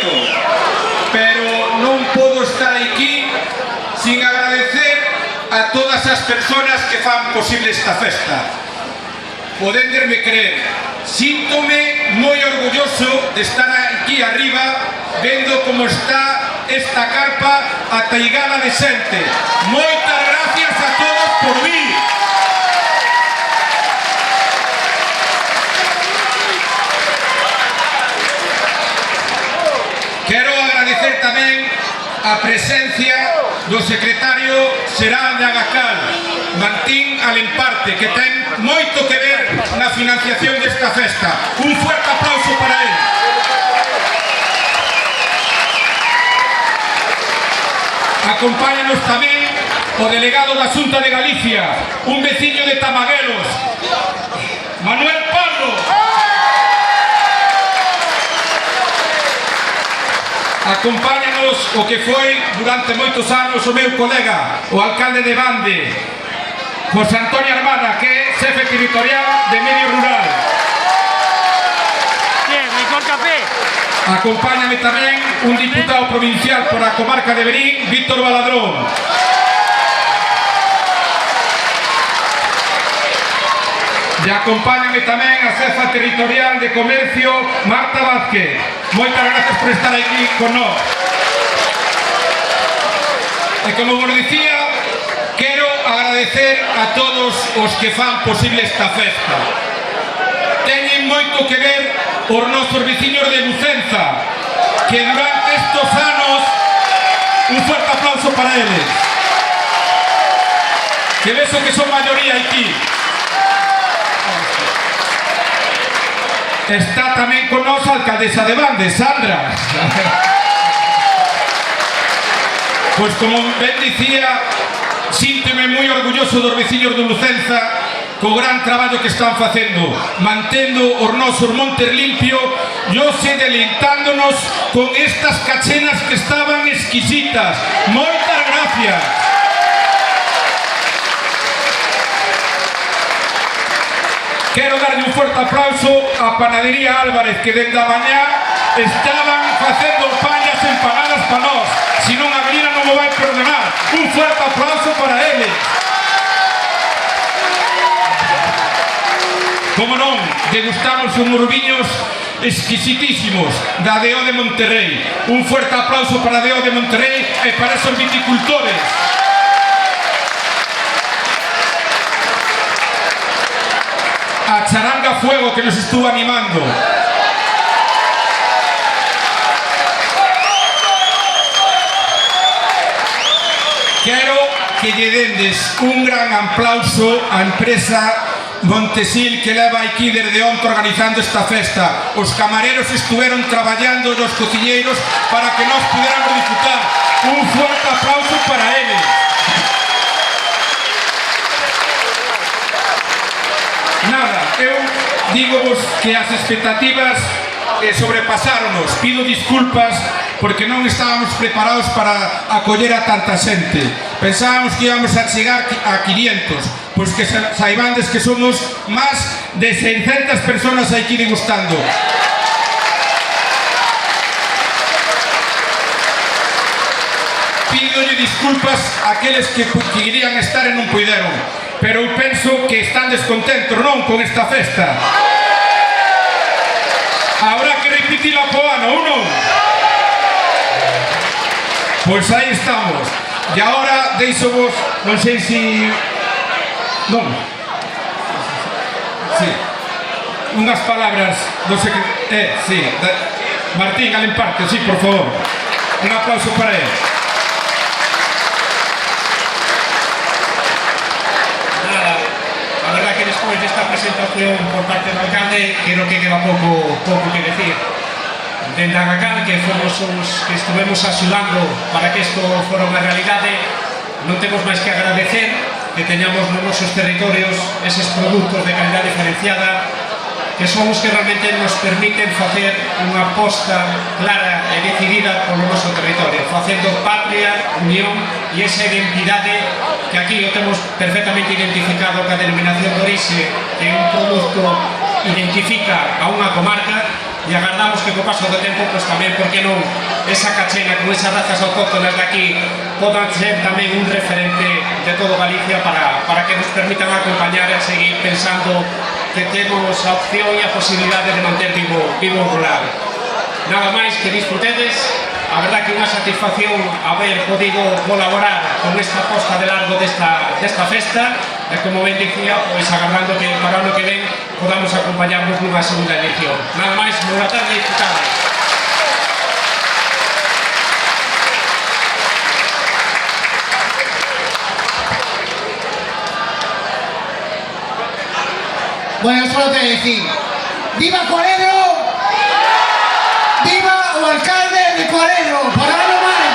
moito, pero non podo estar aquí sin agradecer a todas as persoas que fan posible esta festa. Podenderme creer, síntome moi orgulloso de estar aquí arriba vendo como está esta carpa ataigada de xente. Moitas gracias a todos por vir. Quero agradecer tamén a presencia do secretario xeral de Agacal, Martín Alemparte, que ten moito que ver na financiación desta festa. Un fuerte aplauso para él. Acompáñanos tamén o delegado da Xunta de Galicia, un veciño de Tamaguelos, Manuel Pardo. Acompáñanos o que foi durante moitos anos o meu colega, o alcalde de Bande, José Antonio Armada, que é xefe territorial de Medio Rural. Bien, mejor café. Acompáñame tamén un diputado provincial por a comarca de Verín, Víctor Baladrón. E acompáñame tamén a xefa territorial de comercio, Marta Vázquez. Moitas gracias por estar aquí con nós. E como vos dicía, quero agradecer a todos os que fan posible esta festa. Teñen moito que ver os nosos veciños de Lucenza, que durante estos anos, un fuerte aplauso para eles, que vexo que son maioría aquí. Está tamén con nos a alcaldesa de Bande, Sandra. Pois como ben dicía, sínteme moi orgulloso dos veciños de Lucenza co gran traballo que están facendo, mantendo os nosos montes limpios e hoxe deleitándonos con estas cachenas que estaban exquisitas. Moitas gracias. Quero darlle un forte aplauso a Panadería Álvarez, que dende a mañá estaban facendo pan e as empanadas para nós. Se non a venida non me vai perdonar. Un forte aplauso para eles. Como non, degustamos uns viños exquisitísimos da DO de Monterrey. Un forte aplauso para a DO de Monterrey e para esos viticultores. A Charanga Fuego, que nos estuvo animando. Quero que lle dendes un gran aplauso á empresa Montesil, que leva aquí desde onte organizando esta festa. Os camareros estuveron traballando nos cociñeiros para que nós puderamos disfrutar. Un fuerte aplauso para eles. Nada, eu dígovos que as expectativas sobrepasáronos. Pido disculpas porque non estábamos preparados para acoller a tanta xente. Pensábamos que íbamos a chegar a 500, pois que saibades que somos máis de 600 personas aquí degustando. Pídolle disculpas a aqueles que querían estar e non puideron, pero eu penso que están descontentos, non, con esta festa. Habrá que repetila po ano, ou non? Pois aí estamos. E agora deixo vos, non sei se... Non. Sí. Unhas palabras do secretario... sí. Martín Alemparte, sí, por favor. Un aplauso para él. La verdad que después de esta presentación por parte del alcalde creo que queda poco que decir. Dende Agacal, que fomos os que estuvemos axudando para que isto fora unha realidade, non temos máis que agradecer que teñamos nos nosos territorios eses produtos de calidad diferenciada que son os que realmente nos permiten facer unha aposta clara e decidida polo noso territorio, facendo patria, unión e esa identidade que aquí o temos perfectamente identificado que a denominación de orixe, que un produto identifica a unha comarca, e agardamos que co paso do tempo, pois tamén, por que non, esa cachena con esas razas autóctonas de aquí podan ser tamén un referente de todo Galicia para que nos permitan acompañar e seguir pensando que temos a opción e a posibilidade de manter vivo o rural. Nada máis, que disfrutedes. A verdad que unha satisfacción haber podido colaborar con esta posta de largo desta festa, e como ben dicía, pois agardando que para o ano que ven podamos acompañarnos nunha segunda edición. Nada máis, boa tarde e disfrutade. Bueno, solo te decir, ¡viva Cualedro! ¡Viva o alcalde de Cualedro! ¡Para ano máis!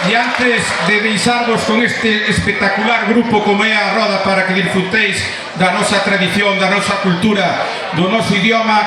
E antes de deixarvos con este espectacular grupo como é a Roda para que disfrutéis da nosa tradición, da nosa cultura, do noso idioma,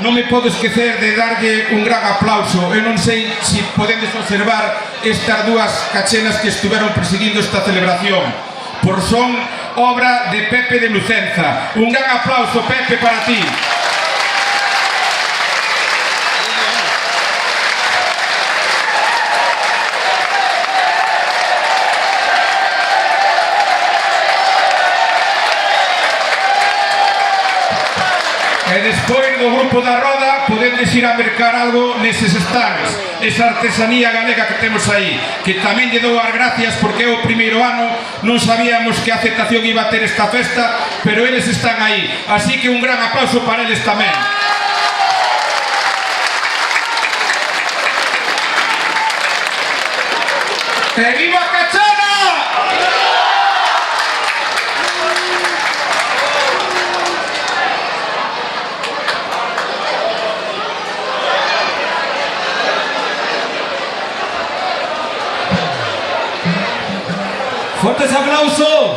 non me podo esquecer de darlle un gran aplauso. Eu non sei se podedes observar estas dúas cachenas que estiveron presidindo esta celebración, por son obra de Pepe de Lucenza. Un gran aplauso, Pepe, para ti. E despois do grupo da Roda podedes ir a mercar algo neses stands, esa artesanía galega que temos aí, que tamén lle dou as gracias porque é o primeiro ano, non sabíamos que aceptación iba a ter esta festa, pero eles están aí, así que un gran aplauso para eles tamén. ¡E viva Cachana! ¡Fuertes aplausos!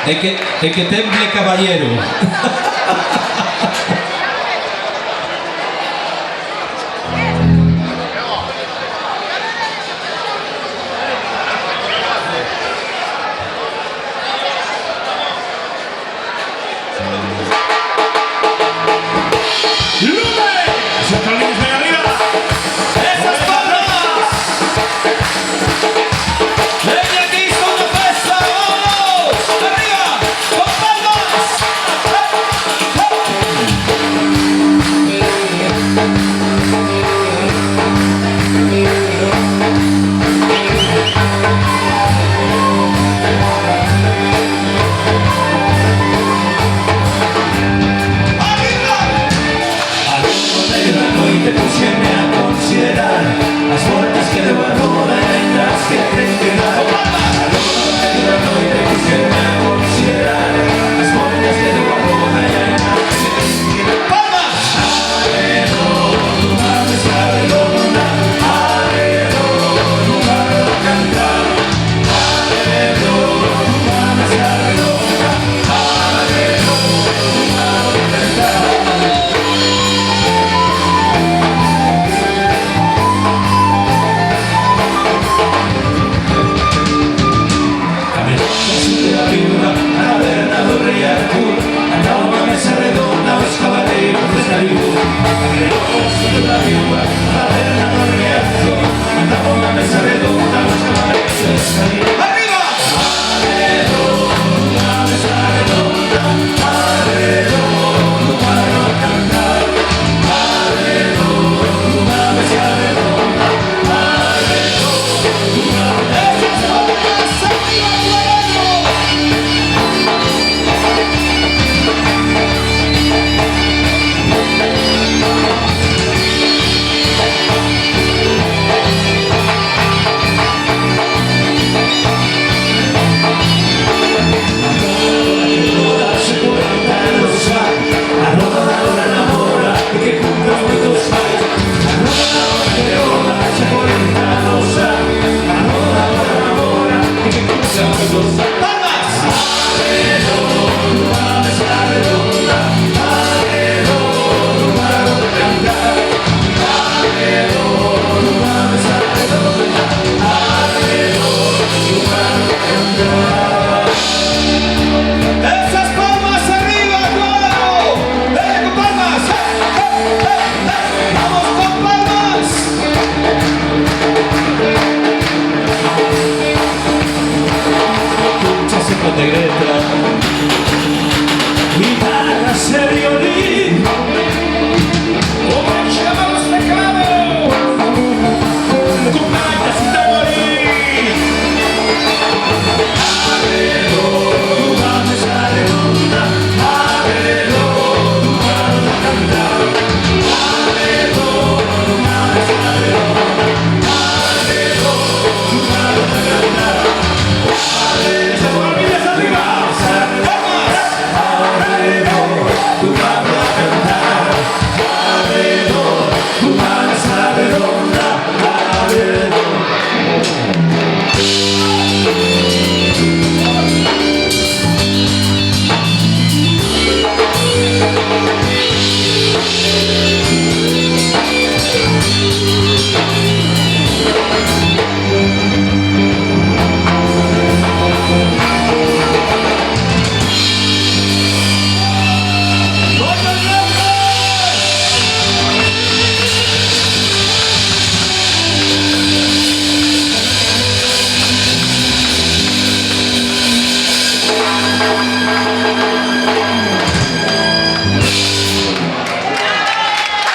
De que temble caballero.